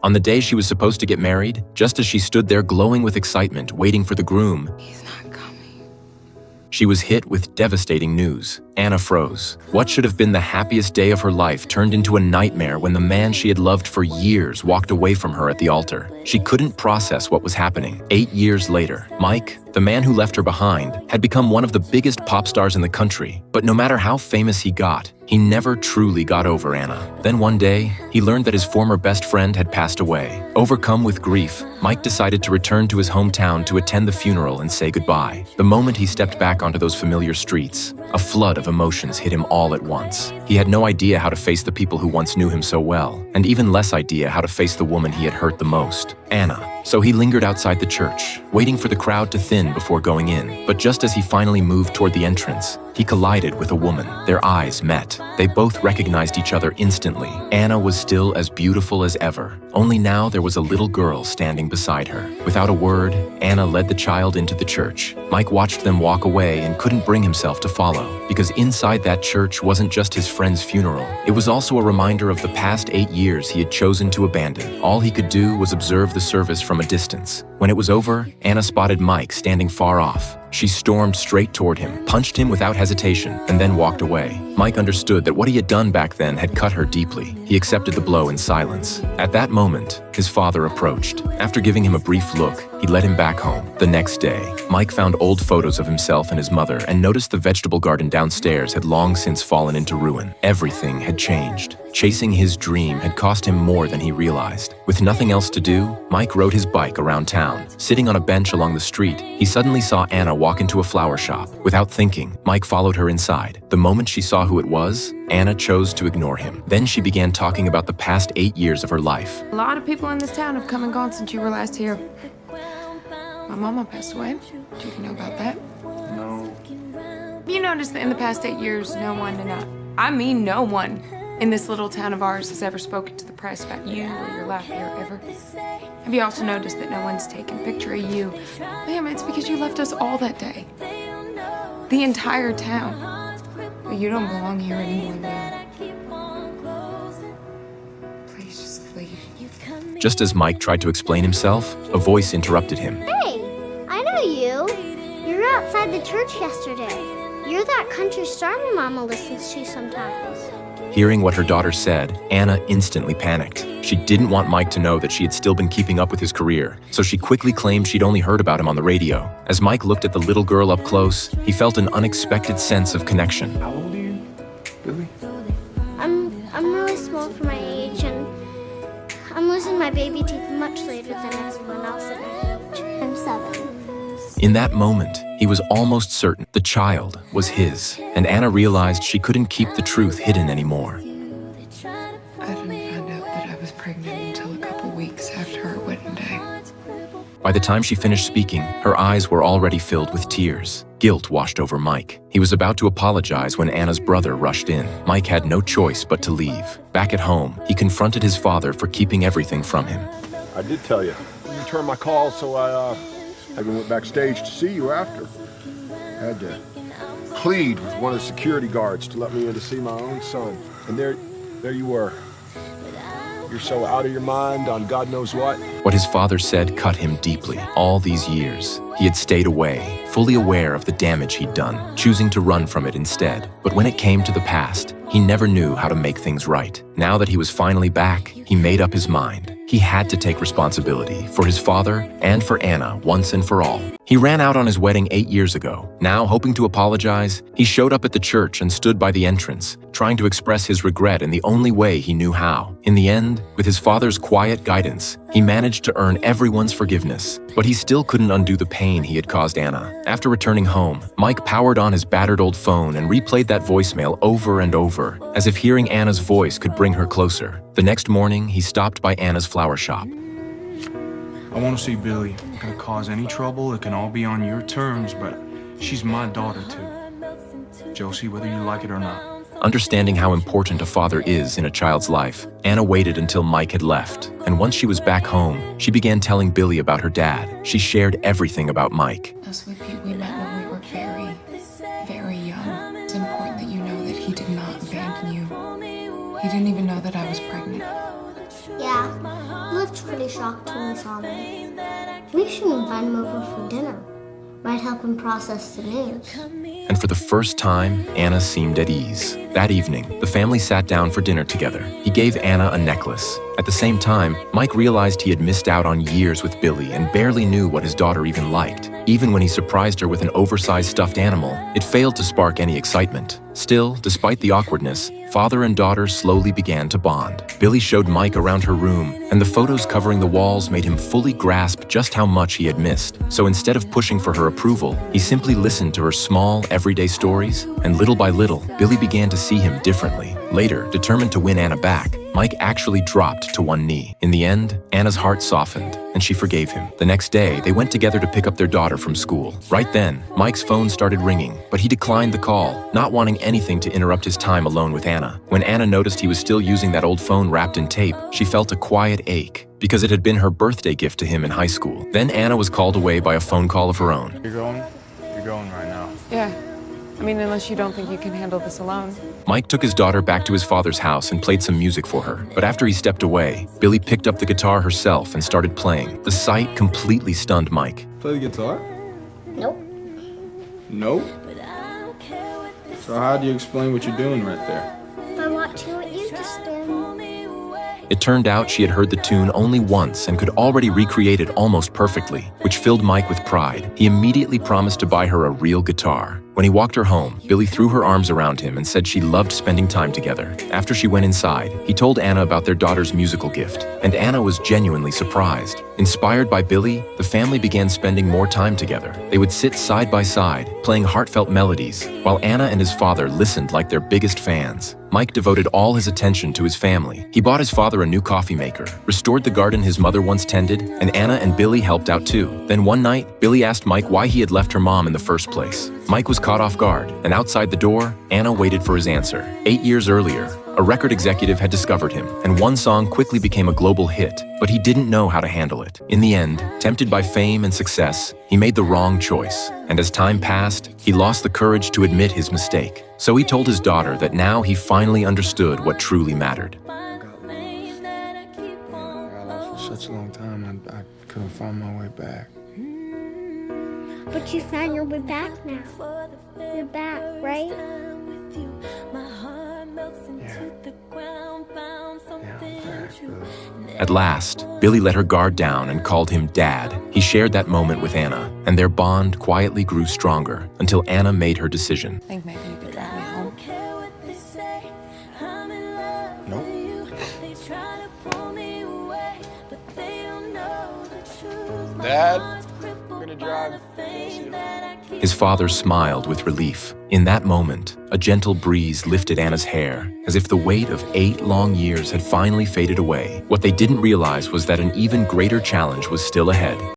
On the day she was supposed to get married, just as she stood there glowing with excitement, waiting for the groom, He's not coming. she was hit with devastating news. Anna froze. What should have been the happiest day of her life turned into a nightmare when the man she had loved for years walked away from her at the altar. She couldn't process what was happening. 8 years later, Mike, the man who left her behind, had become one of the biggest pop stars in the country. But no matter how famous he got, he never truly got over Anna. Then one day, he learned that his former best friend had passed away. Overcome with grief, Mike decided to return to his hometown to attend the funeral and say goodbye. The moment he stepped back onto those familiar streets, a flood of emotions hit him all at once. He had no idea how to face the people who once knew him so well, and even less idea how to face the woman he had hurt the most, Anna. So he lingered outside the church, waiting for the crowd to thin before going in. But just as he finally moved toward the entrance, he collided with a woman. Their eyes met. They both recognized each other instantly. Anna was still as beautiful as ever, only now there was a little girl standing beside her. Without a word, Anna led the child into the church. Mike watched them walk away and couldn't bring himself to follow, because inside that church wasn't just his friend's funeral. It was also a reminder of the past 8 years he had chosen to abandon. All he could do was observe the service from a distance. When it was over, Anna spotted Mike standing far off. She stormed straight toward him, punched him without hesitation, and then walked away. Mike understood that what he had done back then had cut her deeply. He accepted the blow in silence. At that moment, his father approached. After giving him a brief look, he led him back home. The next day, Mike found old photos of himself and his mother and noticed the vegetable garden downstairs had long since fallen into ruin. Everything had changed. Chasing his dream had cost him more than he realized. With nothing else to do, Mike rode his bike around town. Sitting on a bench along the street, he suddenly saw Anna walk into a flower shop. Without thinking, Mike followed her inside. The moment she saw who it was, Anna chose to ignore him. Then she began talking about the past 8 years of her life. A lot of people in this town have come and gone since you were last here. My mama passed away. Do you know about that? No. You noticed that in the past 8 years, no one, I mean no one, in this little town of ours has ever spoken to the press about you or your life here ever. Have you also noticed that no one's taken a picture of you? Ma'am, it's because you left us all that day. The entire town. But you don't belong here anymore, ma'am. Please just leave. Just as Mike tried to explain himself, a voice interrupted him. Hey, I know you. You were outside the church yesterday. You're that country star my mama listens to sometimes. Hearing what her daughter said, Anna instantly panicked. She didn't want Mike to know that she had still been keeping up with his career, so she quickly claimed she'd only heard about him on the radio. As Mike looked at the little girl up close, he felt an unexpected sense of connection. How old are you, Billy? I'm really small for my age, and I'm losing my baby teeth much later than everyone else at my age. I'm 7. In that moment, he was almost certain the child was his, and Anna realized she couldn't keep the truth hidden anymore. I didn't find out that I was pregnant until a couple weeks after our wedding day. By the time she finished speaking, her eyes were already filled with tears. Guilt washed over Mike. He was about to apologize when Anna's brother rushed in. Mike had no choice but to leave. Back at home, he confronted his father for keeping everything from him. I did tell you. You returned my call, so I went backstage to see you after. Had to plead with one of the security guards to let me in to see my own son. And there you were. You're so out of your mind on God knows what. What his father said cut him deeply. All these years, he had stayed away, fully aware of the damage he'd done, choosing to run from it instead. But when it came to the past, he never knew how to make things right. Now that he was finally back, he made up his mind. He had to take responsibility for his father and for Anna once and for all. He ran out on his wedding 8 years ago. Now, hoping to apologize, he showed up at the church and stood by the entrance, trying to express his regret in the only way he knew how. In the end, with his father's quiet guidance, he managed to earn everyone's forgiveness. But he still couldn't undo the pain he had caused Anna. After returning home, Mike powered on his battered old phone and replayed that voicemail over and over, as if hearing Anna's voice could bring her closer. The next morning, he stopped by Anna's flower shop. I want to see Billy. I'm gonna cause any trouble. It can all be on your terms, but she's my daughter too. Josie, whether you like it or not. Understanding how important a father is in a child's life, Anna waited until Mike had left, and once she was back home, she began telling Billy about her dad. She shared everything about Mike. No, Sweet Pea, we met when we were very, very young. It's important that you know that he did not abandon you. He didn't even know that I was pregnant. Yeah, he lived was pretty shocked when he saw me. We should invite him over for dinner. Might help him process the news. And for the first time, Anna seemed at ease. That evening, the family sat down for dinner together. He gave Anna a necklace. At the same time, Mike realized he had missed out on years with Billy and barely knew what his daughter even liked. Even when he surprised her with an oversized stuffed animal, it failed to spark any excitement. Still, despite the awkwardness, father and daughter slowly began to bond. Billy showed Mike around her room, and the photos covering the walls made him fully grasp just how much he had missed. So instead of pushing for her approval, he simply listened to her small, everyday stories, and little by little, Billy began to see him differently. Later, determined to win Anna back, Mike actually dropped to one knee. In the end, Anna's heart softened, and she forgave him. The next day, they went together to pick up their daughter from school. Right then, Mike's phone started ringing, but he declined the call, not wanting anything to interrupt his time alone with Anna. When Anna noticed he was still using that old phone wrapped in tape, she felt a quiet ache, because it had been her birthday gift to him in high school. Then Anna was called away by a phone call of her own. You're going? You're going right now. Yeah. I mean, unless you don't think you can handle this alone. Mike took his daughter back to his father's house and played some music for her. But after he stepped away, Billy picked up the guitar herself and started playing. The sight completely stunned Mike. Play the guitar? Nope. Nope. So how do you explain what you're doing right there? By watching what you just did. It turned out she had heard the tune only once and could already recreate it almost perfectly, which filled Mike with pride. He immediately promised to buy her a real guitar. When he walked her home, Billy threw her arms around him and said she loved spending time together. After she went inside, he told Anna about their daughter's musical gift, and Anna was genuinely surprised. Inspired by Billy, the family began spending more time together. They would sit side by side, playing heartfelt melodies, while Anna and his father listened like their biggest fans. Mike devoted all his attention to his family. He bought his father a new coffee maker, restored the garden his mother once tended, and Anna and Billy helped out too. Then one night, Billy asked Mike why he had left her mom in the first place. Mike was caught off guard, and outside the door, Anna waited for his answer. 8 years earlier, a record executive had discovered him, and one song quickly became a global hit, but he didn't know how to handle it. In the end, tempted by fame and success, he made the wrong choice, and as time passed, he lost the courage to admit his mistake. So he told his daughter that now he finally understood what truly mattered. I got lost for such a long time, I couldn't find my way back. But you found your way back now. You're back, right? At last, Billy let her guard down and called him Dad. He shared that moment with Anna, and their bond quietly grew stronger until Anna made her decision. I think maybe you could drive me home. Nope. Dad, we're gonna drive. His father smiled with relief. In that moment, a gentle breeze lifted Anna's hair, as if the weight of 8 long years had finally faded away. What they didn't realize was that an even greater challenge was still ahead.